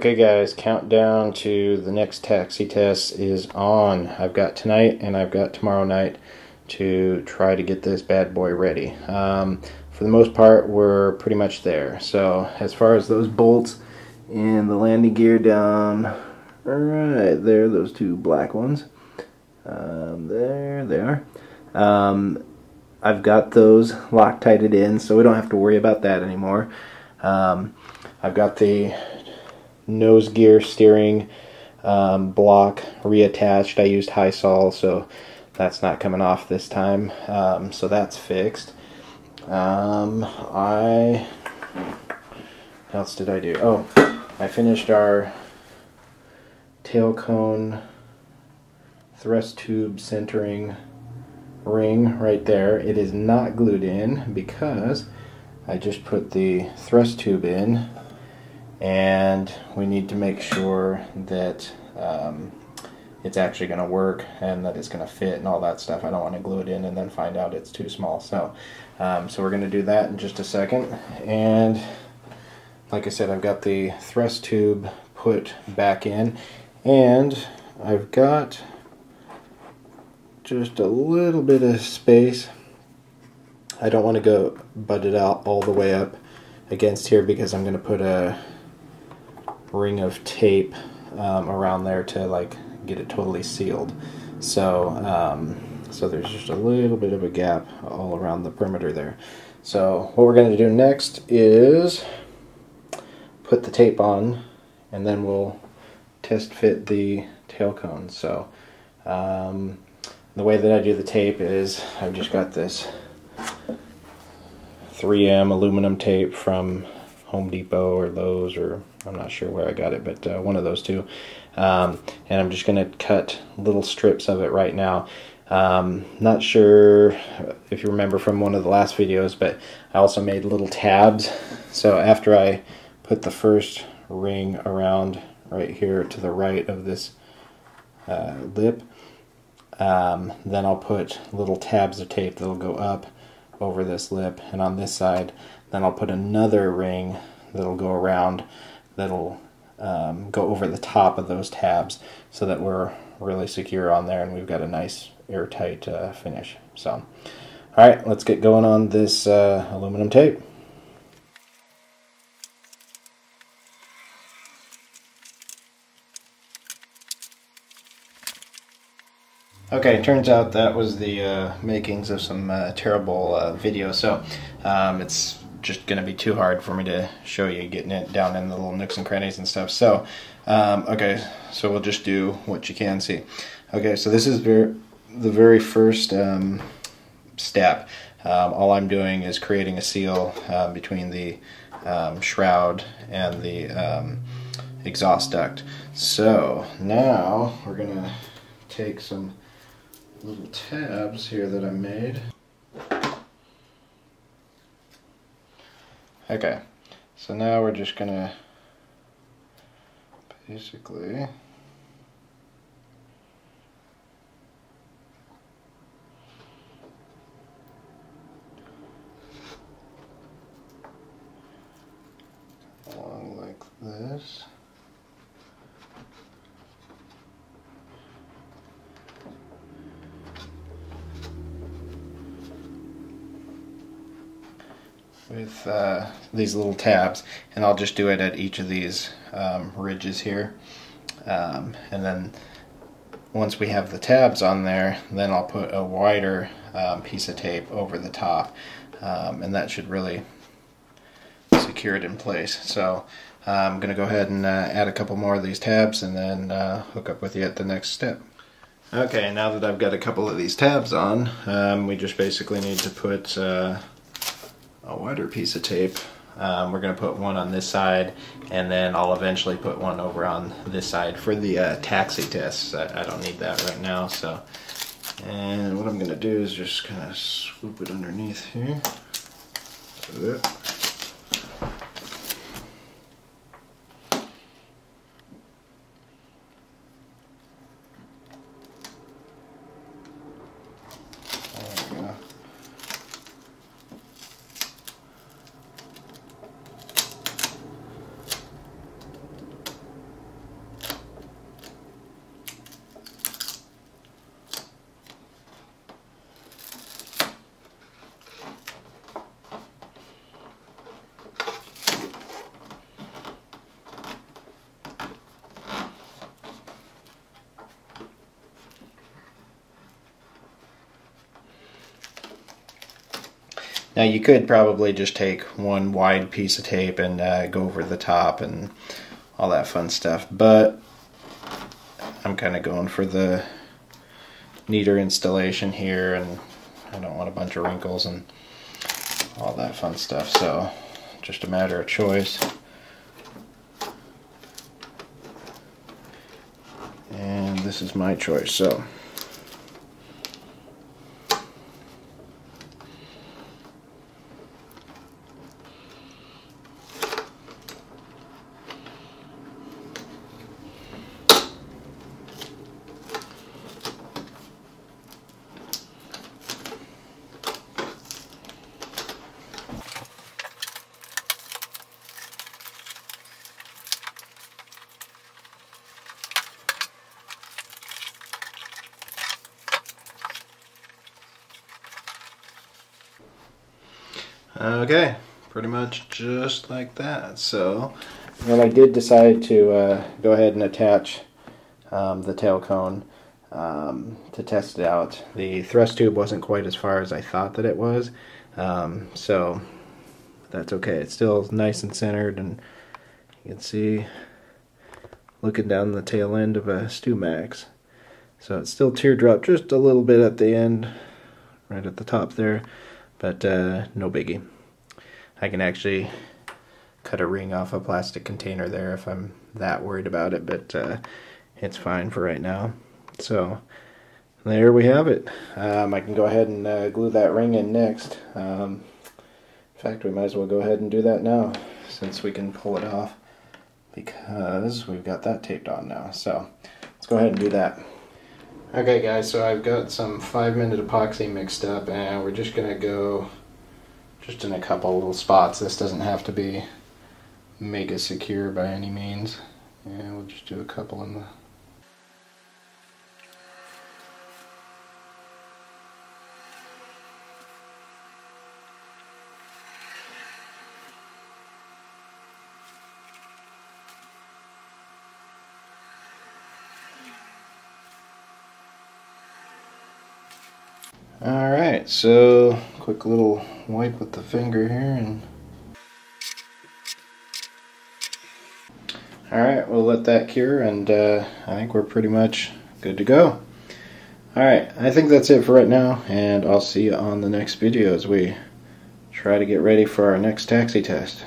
Okay guys, countdown to the next taxi test is on. I've got tonight and I've got tomorrow night to try to get this bad boy ready. For the most part, we're pretty much there. So as far as those bolts and the landing gear down right there, those two black ones, there they are. I've got those Loctited in, so we don't have to worry about that anymore. I've got the nose gear steering block reattached. I used high sol, so that's not coming off this time. So that's fixed. What else did I do? Oh, I finished our tail cone thrust tube centering ring right there. It is not glued in because I just put the thrust tube in, and we need to make sure that it's actually going to work and that it's going to fit and all that stuff. I don't want to glue it in and then find out it's too small. So we're going to do that in just a second. And like I said, I've got the thrust tube put back in, and I've got just a little bit of space. I don't want to go butt it out all the way up against here because I'm going to put a ring of tape around there to like get it totally sealed. So so there's just a little bit of a gap all around the perimeter there. So what we're going to do next is put the tape on, and then we'll test fit the tail cone. So the way that I do the tape is I've just got this 3M aluminum tape from Home Depot or Lowe's, or I'm not sure where I got it, but one of those two. And I'm just going to cut little strips of it right now. Not sure if you remember from one of the last videos, but I also made little tabs. So after I put the first ring around right here to the right of this lip, then I'll put little tabs of tape that'll go up over this lip, and on this side then I'll put another ring that'll go around, that'll go over the top of those tabs, so that we're really secure on there and we've got a nice airtight finish. So alright, let's get going on this aluminum tape. Okay, it turns out that was the makings of some terrible video, so it's just going to be too hard for me to show you getting it down in the little nooks and crannies and stuff. So, okay, so we'll just do what you can see. Okay, so this is the very first step. All I'm doing is creating a seal between the shroud and the exhaust duct. So now we're going to take some little tabs here that I made. Okay, so now we're just gonna basically along like this. With these little tabs, and I'll just do it at each of these ridges here, and then once we have the tabs on there, then I'll put a wider piece of tape over the top, and that should really secure it in place. So I'm going to go ahead and add a couple more of these tabs and then hook up with you at the next step. Okay, now that I've got a couple of these tabs on, we just basically need to put a wider piece of tape. We're going to put one on this side, and then I'll eventually put one over on this side for the taxi test. I don't need that right now. So, and what I'm going to do is just kind of swoop it underneath here. There we go. Now you could probably just take one wide piece of tape and go over the top and all that fun stuff, but I'm kind of going for the neater installation here, and I don't want a bunch of wrinkles and all that fun stuff, so just a matter of choice. And this is my choice, so okay, pretty much just like that. So, well, I did decide to go ahead and attach the tail cone to test it out. The thrust tube wasn't quite as far as I thought that it was, so that's okay. It's still nice and centered, and you can see looking down the tail end of a Stumax. So it's still teardrop just a little bit at the end, right at the top there, but no biggie. I can actually cut a ring off a plastic container there if I'm that worried about it, but it's fine for right now. So there we have it. I can go ahead and glue that ring in next. In fact, we might as well go ahead and do that now, since we can pull it off, because we've got that taped on now. So let's go ahead and do that. Okay guys, so I've got some 5-minute epoxy mixed up, and we're just going to go just in a couple little spots. This doesn't have to be mega secure by any means. And we'll just do a couple in the... Alright, so quick little wipe with the finger here, and alright, we'll let that cure, and I think we're pretty much good to go. Alright, I think that's it for right now, and I'll see you on the next video as we try to get ready for our next taxi test.